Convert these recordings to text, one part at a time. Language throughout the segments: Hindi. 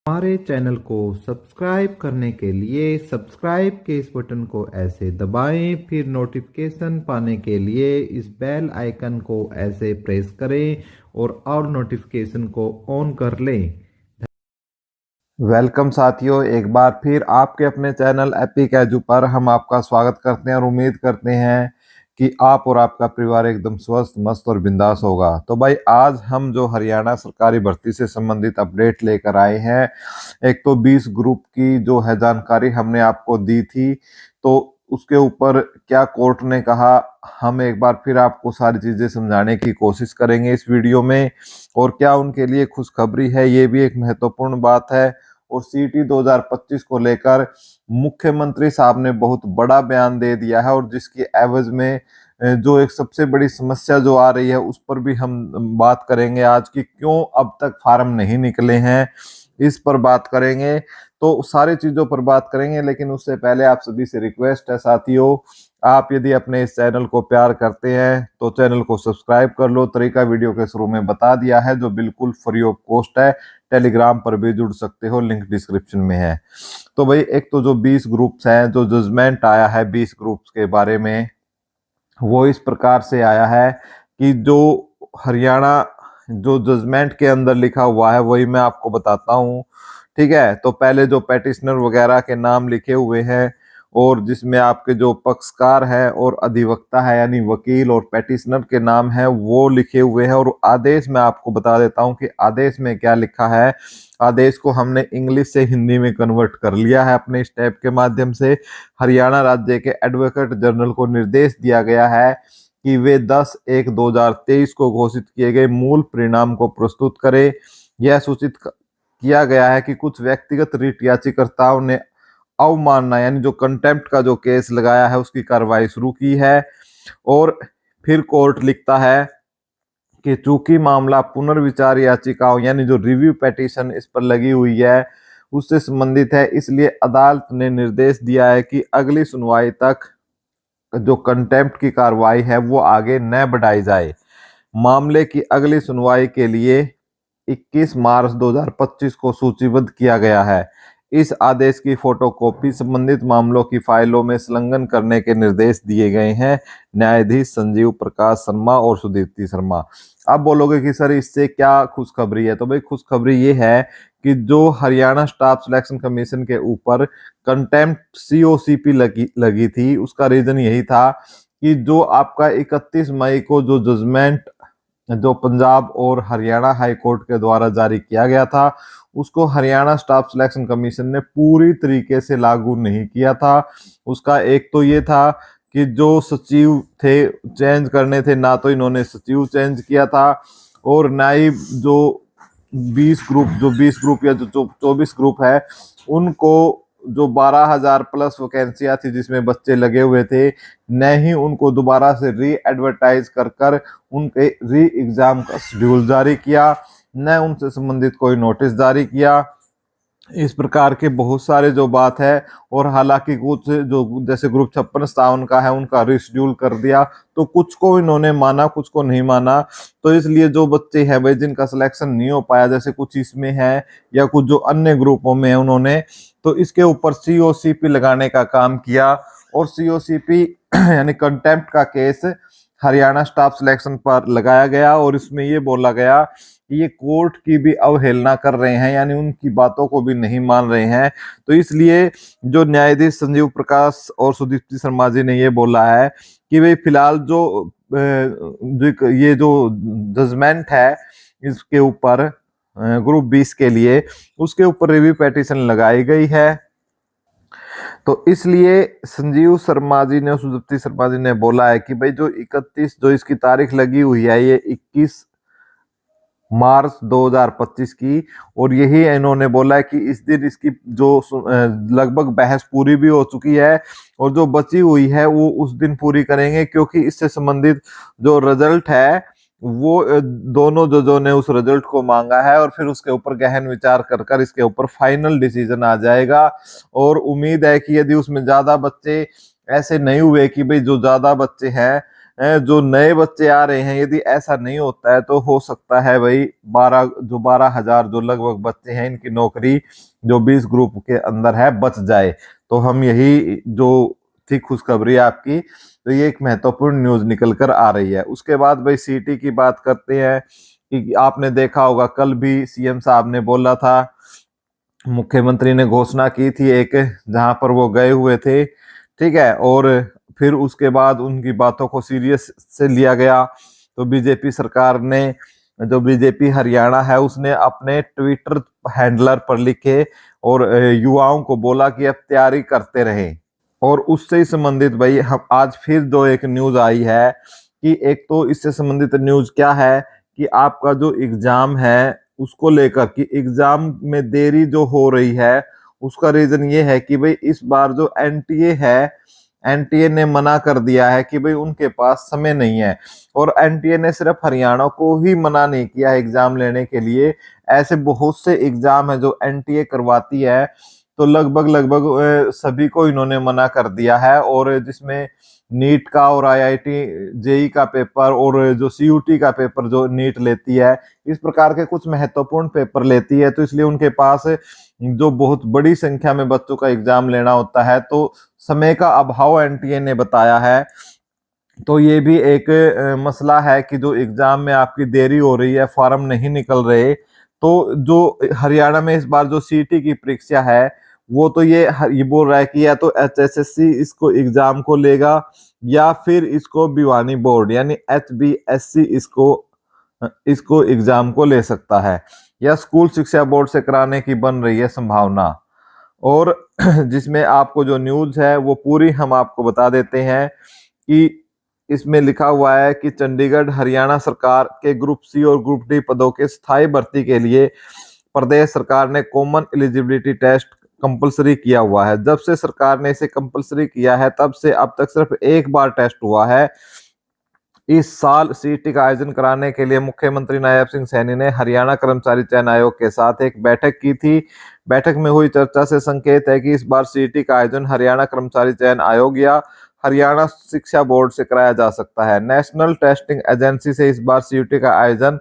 हमारे चैनल को सब्सक्राइब करने के लिए सब्सक्राइब के इस बटन को ऐसे दबाएं, फिर नोटिफिकेशन पाने के लिए इस बेल आइकन को ऐसे प्रेस करें और ऑल नोटिफिकेशन को ऑन कर लें। वेलकम साथियों, एक बार फिर आपके अपने चैनल एपिक एजू पर हम आपका स्वागत करते हैं और उम्मीद करते हैं कि आप और आपका परिवार एकदम स्वस्थ, मस्त और बिंदास होगा। तो भाई आज हम जो हरियाणा सरकारी भर्ती से संबंधित अपडेट लेकर आए हैं, एक तो 20 ग्रुप की जो है जानकारी हमने आपको दी थी, तो उसके ऊपर क्या कोर्ट ने कहा, हम एक बार फिर आपको सारी चीजें समझाने की कोशिश करेंगे इस वीडियो में। और क्या उनके लिए खुशखबरी है, ये भी एक महत्वपूर्ण बात है। और सीटी 2025 को लेकर मुख्यमंत्री साहब ने बहुत बड़ा बयान दे दिया है, और जिसकी एवज में जो एक सबसे बड़ी समस्या जो आ रही है उस पर भी हम बात करेंगे आज की, क्यों अब तक फार्म नहीं निकले हैं, इस पर बात करेंगे। तो सारी चीजों पर बात करेंगे, लेकिन उससे पहले आप सभी से रिक्वेस्ट है साथियों, आप यदि अपने इस चैनल को प्यार करते हैं तो चैनल को सब्सक्राइब कर लो। तरीका वीडियो के शुरू में बता दिया है, जो बिल्कुल फ्री ऑफ कॉस्ट है। टेलीग्राम पर भी जुड़ सकते हो, लिंक डिस्क्रिप्शन में है। तो भाई एक तो जो 20 ग्रुप्स हैं, जो जजमेंट आया है 20 ग्रुप्स के बारे में, वो इस प्रकार से आया है कि जो हरियाणा जो जजमेंट के अंदर लिखा हुआ है वही मैं आपको बताता हूँ, ठीक है। तो पहले जो पेटिशनर वगैरह के नाम लिखे हुए हैं, और जिसमें आपके जो पक्षकार है और अधिवक्ता है यानी वकील और पेटिशनर के नाम है वो लिखे हुए हैं। और आदेश में आपको बता देता हूं कि आदेश में क्या लिखा है। आदेश को हमने इंग्लिश से हिंदी में कन्वर्ट कर लिया है अपने स्टेप के माध्यम से। हरियाणा राज्य के एडवोकेट जनरल को निर्देश दिया गया है कि वे 10/1/2023 को घोषित किए गए मूल परिणाम को प्रस्तुत करें। यह सूचित किया गया है कि कुछ व्यक्तिगत रिट याचिकाकर्ताओं ने अवमानना यानी जो कंटेम्प्ट का जो केस लगाया है उसकी कार्रवाई शुरू की है। और फिर कोर्ट लिखता है कि चूंकि मामला पुनर्विचार याचिकाओं यानी जो रिव्यू पेटिशन इस पर लगी हुई है उससे संबंधित है, इसलिए अदालत ने निर्देश दिया है कि अगली सुनवाई तक जो कंटेम्प्ट की कार्रवाई है वो आगे न बढ़ाई जाए। मामले की अगली सुनवाई के लिए 21 मार्च 2025 को सूचीबद्ध किया गया है। इस आदेश की फोटोकॉपी संबंधित मामलों की फाइलों में संलग्न करने के निर्देश दिए गए हैं। न्यायाधीश संजीव प्रकाश शर्मा और सुदीप्ति शर्मा। अब बोलोगे कि सर इससे क्या खुशखबरी है, तो भाई खुशखबरी ये है कि जो हरियाणा स्टाफ सिलेक्शन कमीशन के ऊपर कंटेम्प्ट COCP लगी थी, उसका रीजन यही था कि जो आपका 31 मई को जो जजमेंट जो पंजाब और हरियाणा हाई कोर्ट के द्वारा जारी किया गया था उसको हरियाणा स्टाफ सिलेक्शन कमीशन ने पूरी तरीके से लागू नहीं किया था। उसका एक तो ये था कि जो सचिव थे चेंज करने थे, ना तो इन्होंने सचिव चेंज किया था, और ना ही जो 20 ग्रुप या जो 24 ग्रुप है उनको जो 12,000 प्लस वैकेंसियां थी जिसमें बच्चे लगे हुए थे, न ही उनको दोबारा से री एडवर्टाइज कर उनके री एग्जाम का शेड्यूल जारी किया, न उनसे संबंधित कोई नोटिस जारी किया। इस प्रकार के बहुत सारे जो बात है। और हालांकि कुछ जो जैसे ग्रुप 56-57 का है उनका रिशेड्यूल कर दिया, तो कुछ को इन्होंने माना कुछ को नहीं माना। तो इसलिए जो बच्चे हैं भाई जिनका सिलेक्शन नहीं हो पाया, जैसे कुछ इसमें है या कुछ जो अन्य ग्रुपों में है, उन्होंने तो इसके ऊपर COCP लगाने का काम किया। और COCP यानी कंटेम्प्ट का केस हरियाणा स्टाफ सिलेक्शन पर लगाया गया, और इसमें ये बोला गया कि ये कोर्ट की भी अवहेलना कर रहे हैं, यानी उनकी बातों को भी नहीं मान रहे हैं। तो इसलिए जो न्यायाधीश संजीव प्रकाश और सुदीप्ति शर्मा जी ने ये बोला है कि भाई फिलहाल ये जो जजमेंट है इसके ऊपर ग्रुप 20 के लिए उसके ऊपर रिव्यू पेटिशन लगाई गई है। तो इसलिए संजीव शर्मा जी ने, सुदीप्ति शर्मा जी ने बोला है कि भाई जो 31 जो इसकी तारीख लगी हुई है ये 21 मार्च 2025 की, और यही इन्होंने बोला है कि इस दिन इसकी जो लगभग बहस पूरी भी हो चुकी है, और जो बची हुई है वो उस दिन पूरी करेंगे, क्योंकि इससे संबंधित जो रिजल्ट है वो दोनों जजों ने उस रिजल्ट को मांगा है, और फिर उसके ऊपर गहन विचार कर इसके ऊपर फाइनल डिसीजन आ जाएगा। और उम्मीद है कि यदि उसमें ज्यादा बच्चे ऐसे नहीं हुए कि भाई जो ज्यादा बच्चे हैं जो नए बच्चे आ रहे हैं, यदि ऐसा नहीं होता है तो हो सकता है भाई 12,000 जो लगभग बच्चे हैं, इनकी नौकरी जो 20 ग्रुप के अंदर है बच जाए। तो हम यही जो थी खुशखबरी आपकी, तो ये एक महत्वपूर्ण न्यूज निकल कर आ रही है। उसके बाद भाई सीटी की बात करते हैं कि आपने देखा होगा कल भी सीएम साहब ने बोला था, मुख्यमंत्री ने घोषणा की थी एक, जहां पर वो गए हुए थे, ठीक है, और फिर उसके बाद उनकी बातों को सीरियस से लिया गया। तो बीजेपी सरकार ने, जो बीजेपी हरियाणा है, उसने अपने ट्विटर हैंडलर पर लिखे और युवाओं को बोला कि अब तैयारी करते रहें। और उससे ही संबंधित भाई हम आज फिर जो एक न्यूज आई है कि एक तो इससे संबंधित न्यूज क्या है कि आपका जो एग्जाम है उसको लेकर कि एग्जाम में देरी जो हो रही है, उसका रीजन ये है कि भाई इस बार जो एनटीए है, एनटीए ने मना कर दिया है कि भाई उनके पास समय नहीं है। और एनटीए ने सिर्फ हरियाणा को ही मना नहीं किया है एग्जाम लेने के लिए, ऐसे बहुत से एग्जाम है जो एनटीए करवाती है, तो लगभग लगभग सभी को इन्होंने मना कर दिया है। और जिसमें नीट का और आईआईटी जेई का पेपर और जो सीयूटी का पेपर जो नीट लेती है, इस प्रकार के कुछ महत्वपूर्ण पेपर लेती है, तो इसलिए उनके पास जो बहुत बड़ी संख्या में बच्चों का एग्जाम लेना होता है, तो समय का अभाव एनटीए ने बताया है। तो ये भी एक मसला है कि जो एग्जाम में आपकी देरी हो रही है, फॉर्म नहीं निकल रहे, तो जो हरियाणा में इस बार जो सीटी की परीक्षा है, वो तो ये बोल रहा है कि या तो एचएसएससी इसको एग्जाम को लेगा या फिर इसको भिवानी बोर्ड यानी एचबीएससी इसको इसको एग्जाम को ले सकता है, या स्कूल शिक्षा बोर्ड से कराने की बन रही है संभावना। और जिसमें आपको जो न्यूज है वो पूरी हम आपको बता देते हैं कि इसमें लिखा हुआ है कि चंडीगढ़ हरियाणा सरकार के ग्रुप सी और ग्रुप डी पदों के स्थायी भर्ती के लिए प्रदेश सरकार ने कॉमन एलिजिबिलिटी टेस्ट कंपलसरी किया हुआ है। जब से सरकार ने इसे कंपलसरी किया है तब से अब तक सिर्फ एक बार टेस्ट हुआ है। इस साल सीटी का आयोजन कराने के लिए मुख्यमंत्री नायब सिंह सैनी ने हरियाणा कर्मचारी चयन आयोग के साथ एक बैठक की थी। बैठक में हुई चर्चा से संकेत है कि इस बार सीटी का आयोजन हरियाणा कर्मचारी चयन आयोग या हरियाणा शिक्षा बोर्ड से कराया जा सकता है। नेशनल टेस्टिंग एजेंसी से इस बार सीटी का आयोजन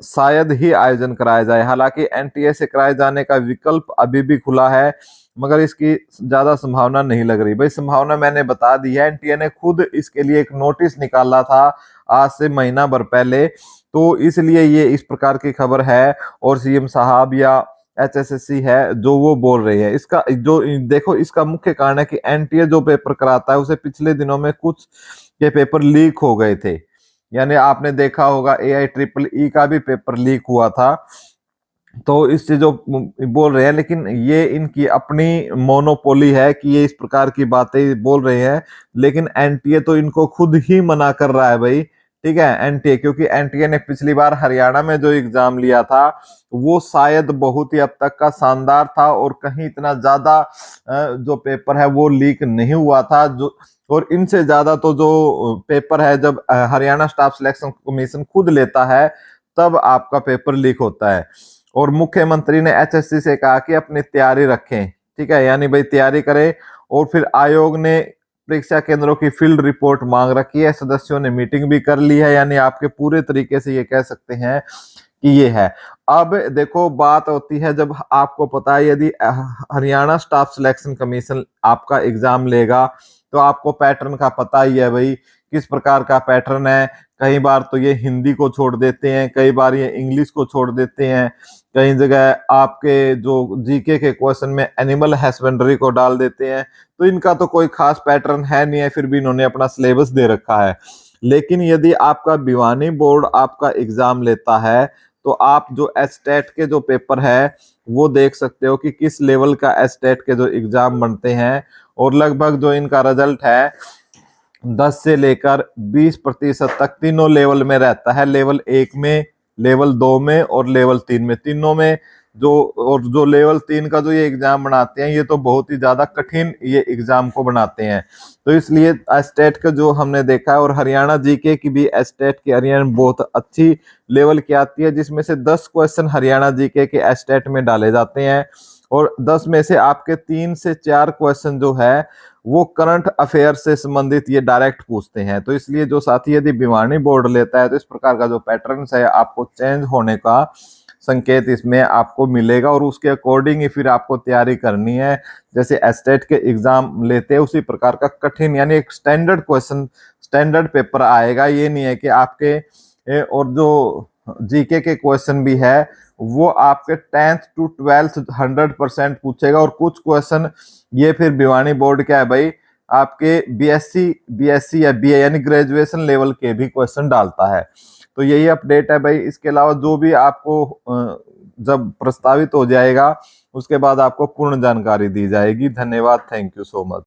शायद ही आयोजन कराया जाए। हालांकि एनटीए से कराए जाने का विकल्प अभी भी खुला है, मगर इसकी ज्यादा संभावना नहीं लग रही। भाई संभावना मैंने बता दी है, एनटीए ने खुद इसके लिए एक नोटिस निकाला था आज से महीना भर पहले, तो इसलिए ये इस प्रकार की खबर है। और सीएम साहब या एचएसएससी है जो वो बोल रहे हैं, इसका जो देखो इसका मुख्य कारण है कि एनटीए जो पेपर कराता है उसे पिछले दिनों में कुछ के पेपर लीक हो गए थे, यानी आपने देखा होगा AIEEE का भी पेपर लीक हुआ था। तो इससे जो बोल रहे हैं, लेकिन ये इनकी अपनी मोनोपोली है कि ये इस प्रकार की बातें बोल रहे हैं, लेकिन एनटीए तो इनको खुद ही मना कर रहा है भाई, ठीक है। एनटीए, क्योंकि एनटीए ने पिछली बार हरियाणा में जो एग्जाम लिया था वो शायद बहुत ही अब तक का शानदार था और कहीं इतना ज्यादा जो पेपर है वो लीक नहीं हुआ था। जो और इनसे ज्यादा तो जो पेपर है जब हरियाणा स्टाफ सिलेक्शन कमीशन खुद लेता है तब आपका पेपर लीक होता है। और मुख्यमंत्री ने एचएससी से कहा कि अपनी तैयारी रखें, ठीक है, यानी भाई तैयारी करें। और फिर आयोग ने परीक्षा केंद्रों की फील्ड रिपोर्ट मांग रखी है, सदस्यों ने मीटिंग भी कर ली है, यानी आपके पूरे तरीके से ये कह सकते हैं कि ये है। अब देखो बात होती है, जब आपको पता है यदि हरियाणा स्टाफ सिलेक्शन कमीशन आपका एग्जाम लेगा तो आपको पैटर्न का पता ही है भाई, किस प्रकार का पैटर्न है। कई बार तो ये हिंदी को छोड़ देते हैं, कई बार ये इंग्लिश को छोड़ देते हैं, कई जगह आपके जो जीके के क्वेश्चन में एनिमल हस्बेंड्री को डाल देते हैं। तो इनका तो कोई खास पैटर्न है नहीं है, फिर भी इन्होंने अपना सिलेबस दे रखा है। लेकिन यदि आपका भिवानी बोर्ड आपका एग्जाम लेता है तो आप जो एस्टेट के जो पेपर है वो देख सकते हो कि किस लेवल का एस्टेट के जो एग्जाम बनते हैं। और लगभग जो इनका रिजल्ट है 10 से लेकर 20% तक तीनों लेवल में रहता है। लेवल 1 में, लेवल 2 में और लेवल 3 में, तीनों में जो लेवल 3 का जो ये एग्जाम बनाते हैं, ये तो बहुत ही ज्यादा कठिन ये एग्जाम को बनाते हैं। तो इसलिए एस्टेट का जो हमने देखा है, और हरियाणा जीके की भी एस्टेट की हरियाणा बहुत अच्छी लेवल की आती है, जिसमें से 10 क्वेश्चन हरियाणा जीके के एस्टेट में डाले जाते हैं और 10 में से आपके 3 से 4 क्वेश्चन जो है वो करंट अफेयर से संबंधित ये डायरेक्ट पूछते हैं। तो इसलिए जो साथी यदि भिवानी बोर्ड लेता है तो इस प्रकार का जो पैटर्न है आपको चेंज होने का संकेत इसमें आपको मिलेगा, और उसके अकॉर्डिंग ही फिर आपको तैयारी करनी है। जैसे एस्टेट के एग्जाम लेते हैं उसी प्रकार का कठिन यानी एक स्टैंडर्ड क्वेश्चन, स्टैंडर्ड पेपर आएगा। ये नहीं है कि आपके और जो जीके के क्वेश्चन भी है वो आपके 10th to 12th 100% पूछेगा, और कुछ क्वेश्चन ये फिर भिवानी बोर्ड क्या है भाई, आपके बीएससी या बीए यानी ग्रेजुएशन लेवल के भी क्वेश्चन डालता है। तो यही अपडेट है भाई। इसके अलावा जो भी आपको जब प्रस्तावित हो जाएगा उसके बाद आपको पूर्ण जानकारी दी जाएगी। धन्यवाद, थैंक यू सो मच।